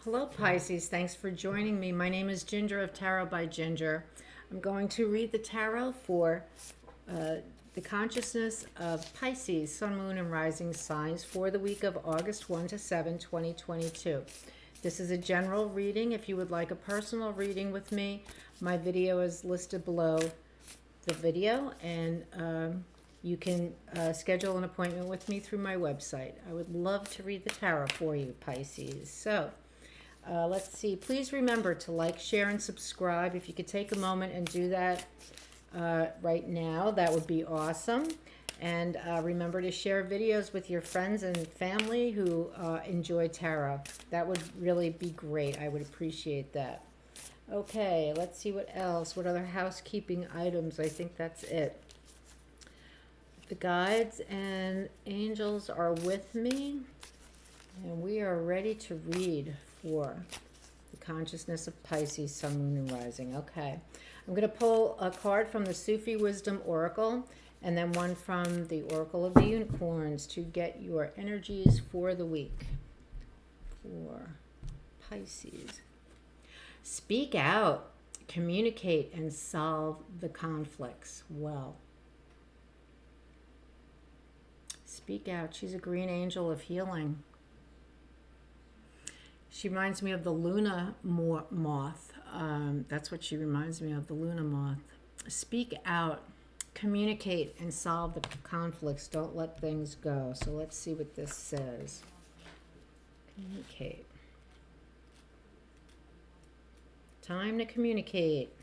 Hello, Pisces. Thanks for joining me. My name is Ginger of Tarot by Ginger. I'm going to read the tarot for uh, the consciousness of Pisces, Sun, Moon, and Rising signs for the week of August 1 to 7, 2022. This is a general reading. If you would like a personal reading with me, my video is listed below the video, and you can schedule an appointment with me through my website. I would love to read the tarot for you, Pisces. So, let's see. Please remember to like, share, and subscribe. If you could take a moment and do that right now, that would be awesome. And remember to share videos with your friends and family who enjoy tarot. That would really be great. I would appreciate that. Okay, let's see what else. What other housekeeping items? I think that's it. The guides and angels are with me, and we are ready to read for the consciousness of Pisces, Sun, Moon, and Rising. Okay, I'm going to pull a card from the Sufi Wisdom Oracle and then one from the Oracle of the Unicorns to get your energies for the week for Pisces. Speak out, communicate, and solve the conflicts well. Speak out. She's a green angel of healing. She reminds me of the Luna moth. That's what she reminds me of, the Luna moth. Speak out, communicate, and solve the conflicts. Don't let things go. So let's see what this says. Communicate. Time to communicate.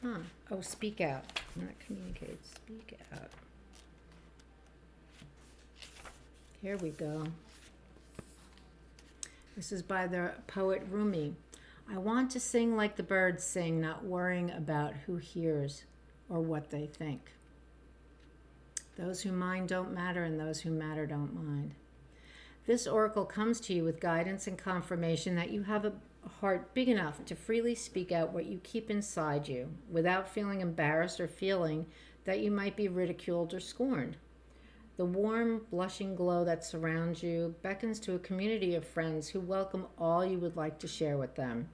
Oh, speak out. Not communicate. Speak out. Here we go. This is by the poet Rumi. I want to sing like the birds sing, not worrying about who hears or what they think. Those who mind don't matter, and those who matter don't mind. This oracle comes to you with guidance and confirmation that you have a heart big enough to freely speak out what you keep inside you without feeling embarrassed or feeling that you might be ridiculed or scorned. The warm, blushing glow that surrounds you beckons to a community of friends who welcome all you would like to share with them.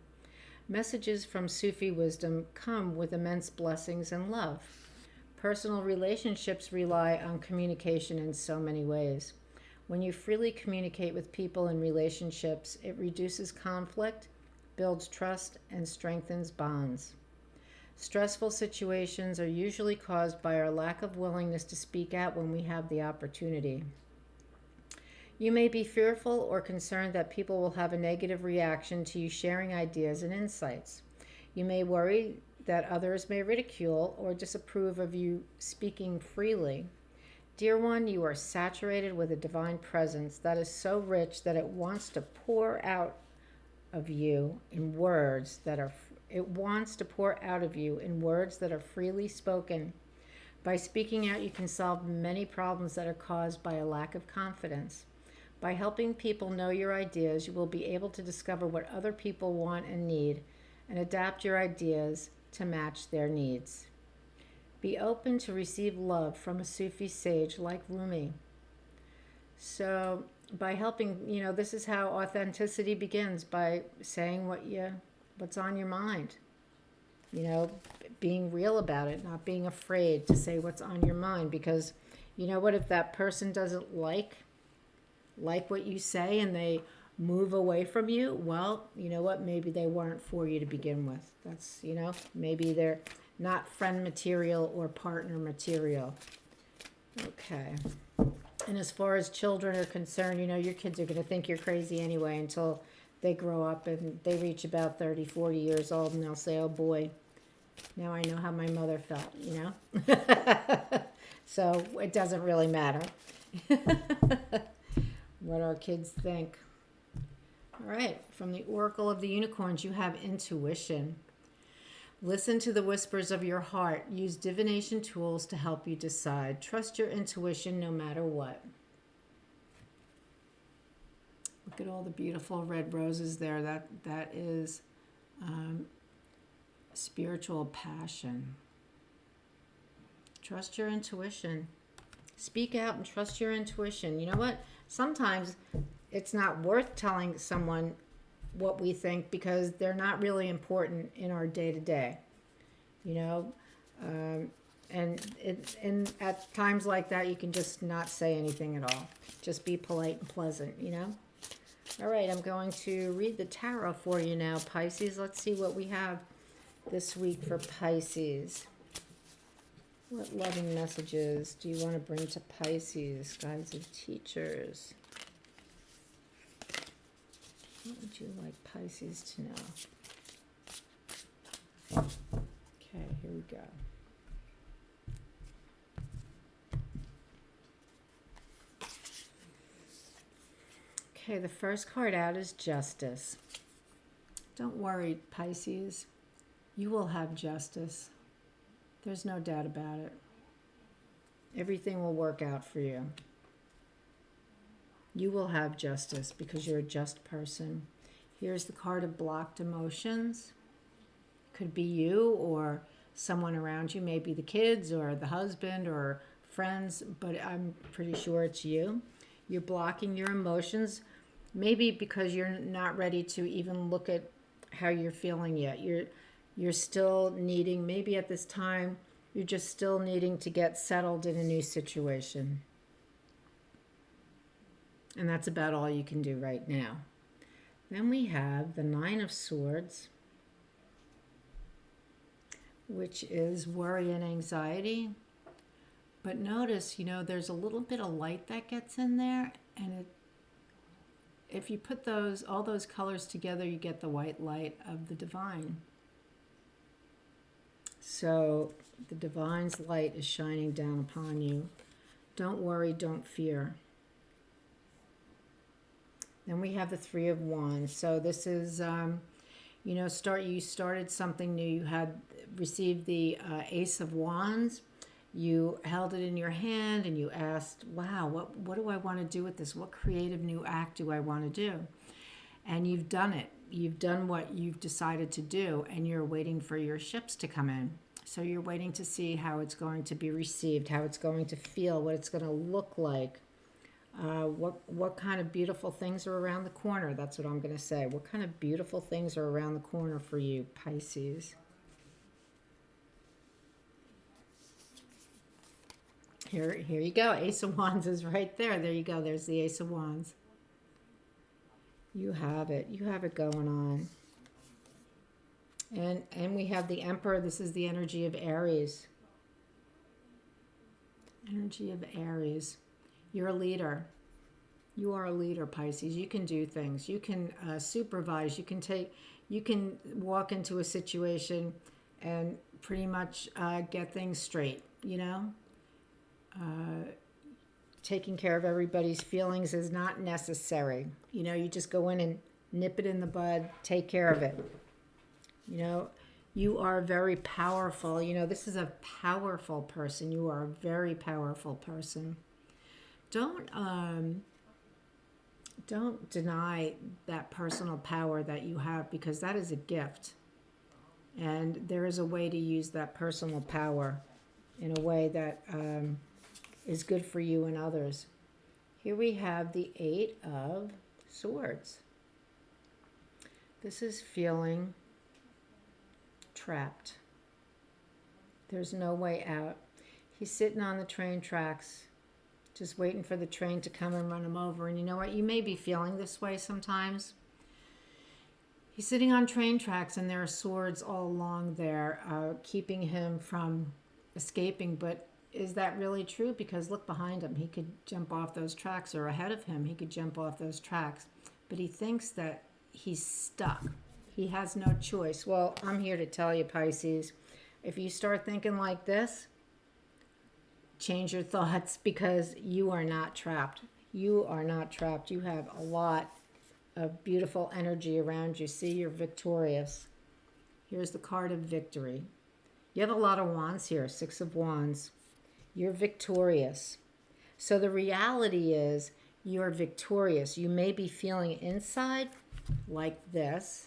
Messages from Sufi wisdom come with immense blessings and love. Personal relationships rely on communication in so many ways. When you freely communicate with people in relationships, it reduces conflict, builds trust, and strengthens bonds. Stressful situations are usually caused by our lack of willingness to speak out when we have the opportunity. You may be fearful or concerned that people will have a negative reaction to you sharing ideas and insights. You may worry that others may ridicule or disapprove of you speaking freely. Dear one, you are saturated with a divine presence that is so rich that it wants to pour out of you in words that are freely spoken. By speaking out, you can solve many problems that are caused by a lack of confidence. By helping people know your ideas, you will be able to discover what other people want and need and adapt your ideas to match their needs. Be open to receive love from a Sufi sage like Rumi. So by helping, this is how authenticity begins, by saying what's on your mind. Being real about it, not being afraid to say what's on your mind, because you know what, if that person doesn't like what you say and they move away from you, well, you know what, maybe they weren't for you to begin with. That's, maybe they're not friend material or partner material. Okay. And as far as children are concerned, your kids are going to think you're crazy anyway until they grow up and they reach about 30, 40 years old, and they'll say, oh boy, now I know how my mother felt, So it doesn't really matter what our kids think. All right, from the Oracle of the Unicorns, you have intuition. Listen to the whispers of your heart. Use divination tools to help you decide. Trust your intuition no matter what. Look at all the beautiful red roses there. That is spiritual passion. Trust your intuition. Speak out and trust your intuition. You know what? Sometimes it's not worth telling someone what we think because they're not really important in our day to day, you know. And at times like that, you can just not say anything at all. Just be polite and pleasant, you know. All right, I'm going to read the tarot for you now, Pisces. Let's see what we have this week for Pisces. What loving messages do you want to bring to Pisces, guides and teachers? What would you like Pisces to know? Okay, here we go. Okay, the first card out is Justice. Don't worry, Pisces. You will have justice. There's no doubt about it. Everything will work out for you. You will have justice because you're a just person. Here's the card of blocked emotions. Could be you or someone around you, maybe the kids or the husband or friends, but I'm pretty sure it's you. You're blocking your emotions, maybe because you're not ready to even look at how you're feeling yet. You're still needing, maybe at this time, you're just still needing to get settled in a new situation. And that's about all you can do right now. Then we have the Nine of Swords, which is worry and anxiety. But notice, you know, there's a little bit of light that gets in there, and if you put all those colors together, you get the white light of the divine. So the divine's light is shining down upon you. Don't worry, don't fear. Then we have the Three of Wands. So this is, you know, you started something new. You had received the Ace of Wands. You held it in your hand and you asked, wow, what do I want to do with this? What creative new act do I want to do? And you've done it. You've done what you've decided to do, and you're waiting for your ships to come in. So you're waiting to see how it's going to be received, how it's going to feel, what it's going to look like. What kind of beautiful things are around the corner? That's what I'm going to say. What kind of beautiful things are around the corner for you, Pisces? Here you go. Ace of Wands is right there. There you go. There's the Ace of Wands. You have it. You have it going on. And we have the Emperor. This is the energy of Aries. Energy of Aries. You're a leader. You are a leader, Pisces. You can do things. You can supervise. You can walk into a situation and pretty much get things straight, you know? Taking care of everybody's feelings is not necessary. You know, you just go in and nip it in the bud, take care of it. You know, you are very powerful. You know, this is a powerful person. You are a very powerful person. Don't deny that personal power that you have, because that is a gift. And there is a way to use that personal power in a way that is good for you and others. Here we have the Eight of Swords. This is feeling trapped. There's no way out. He's sitting on the train tracks, just waiting for the train to come and run him over. And you know what? You may be feeling this way sometimes. He's sitting on train tracks and there are swords all along there, keeping him from escaping. But is that really true? Because look behind him. He could jump off those tracks, or ahead of him, he could jump off those tracks. But he thinks that he's stuck. He has no choice. Well, I'm here to tell you, Pisces, if you start thinking like this, change your thoughts, because you are not trapped. You are not trapped. You have a lot of beautiful energy around you. See, you're victorious. Here's the card of victory. You have a lot of wands here, Six of Wands. You're victorious. So the reality is you're victorious. You may be feeling inside like this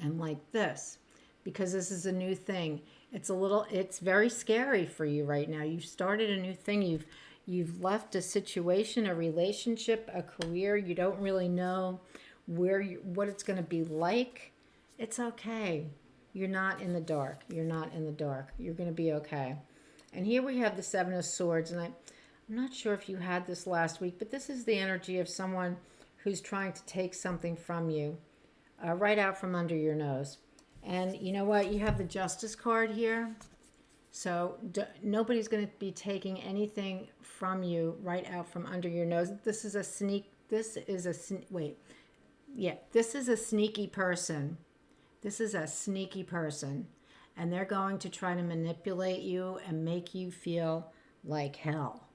and like this, because this is a new thing. It's very scary for you right now. You've started a new thing. You've left a situation, a relationship, a career. You don't really know what it's going to be like. It's okay. You're not in the dark. You're not in the dark. You're going to be okay. And here we have the Seven of Swords. And I'm not sure if you had this last week, but this is the energy of someone who's trying to take something from you, right out from under your nose. And you know what? You have the Justice card here. So nobody's going to be taking anything from you right out from under your nose. This is a sneaky person. This is a sneaky person. And they're going to try to manipulate you and make you feel like hell.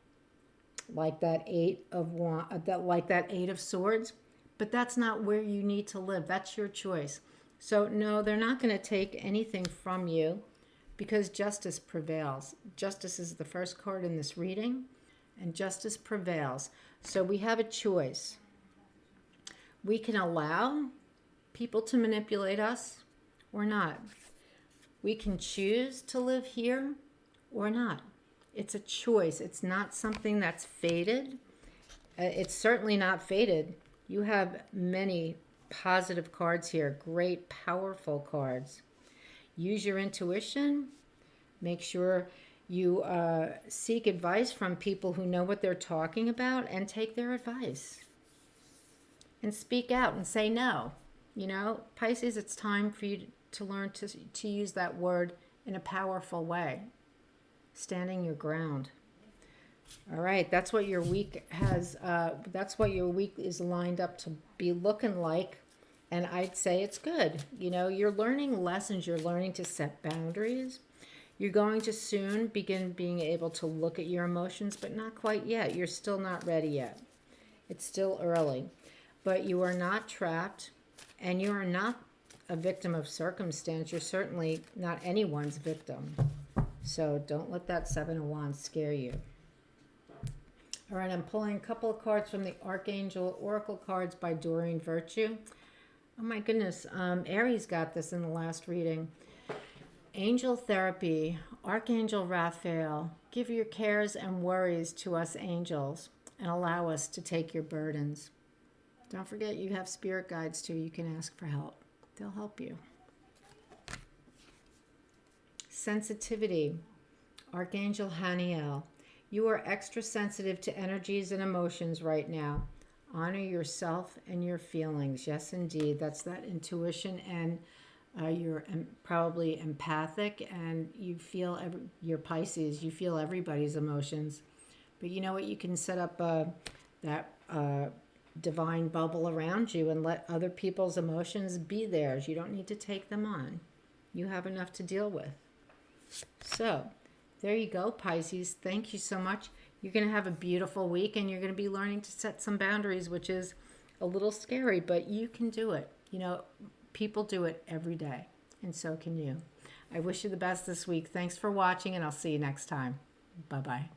Like that Eight of Swords. But that's not where you need to live. That's your choice. So no, they're not going to take anything from you, because justice prevails. Justice is the first card in this reading, and justice prevails. So we have a choice. We can allow people to manipulate us or not. We can choose to live here or not. It's a choice. It's not something that's fated. It's certainly not fated. You have many positive cards here, great, powerful cards. Use your intuition. Make sure you seek advice from people who know what they're talking about, and take their advice. And speak out and say no. You know, Pisces, it's time for you to learn to use that word in a powerful way. Standing your ground. All right, that's what your week has. That's what your week is lined up to be looking like. And I'd say it's good. You know, you're learning lessons. You're learning to set boundaries. You're going to soon begin being able to look at your emotions, but not quite yet. You're still not ready yet. It's still early. But you are not trapped, and you are not a victim of circumstance. You're certainly not anyone's victim. So don't let that Seven of Wands scare you. All right, I'm pulling a couple of cards from the Archangel Oracle cards by Doreen Virtue. Oh my goodness, Aries got this in the last reading. Angel therapy, Archangel Raphael, give your cares and worries to us angels and allow us to take your burdens. Don't forget you have spirit guides too. You can ask for help. They'll help you. Sensitivity, Archangel Haniel, you are extra sensitive to energies and emotions right now. Honor yourself and your feelings. Yes, indeed. That's that intuition, and you're probably empathic, and you feel you're Pisces. You feel everybody's emotions. But you know what? You can set up that divine bubble around you and let other people's emotions be theirs. You don't need to take them on. You have enough to deal with. So there you go, Pisces. Thank you so much. You're going to have a beautiful week, and you're going to be learning to set some boundaries, which is a little scary, but you can do it. You know, people do it every day, and so can you. I wish you the best this week. Thanks for watching, and I'll see you next time. Bye-bye.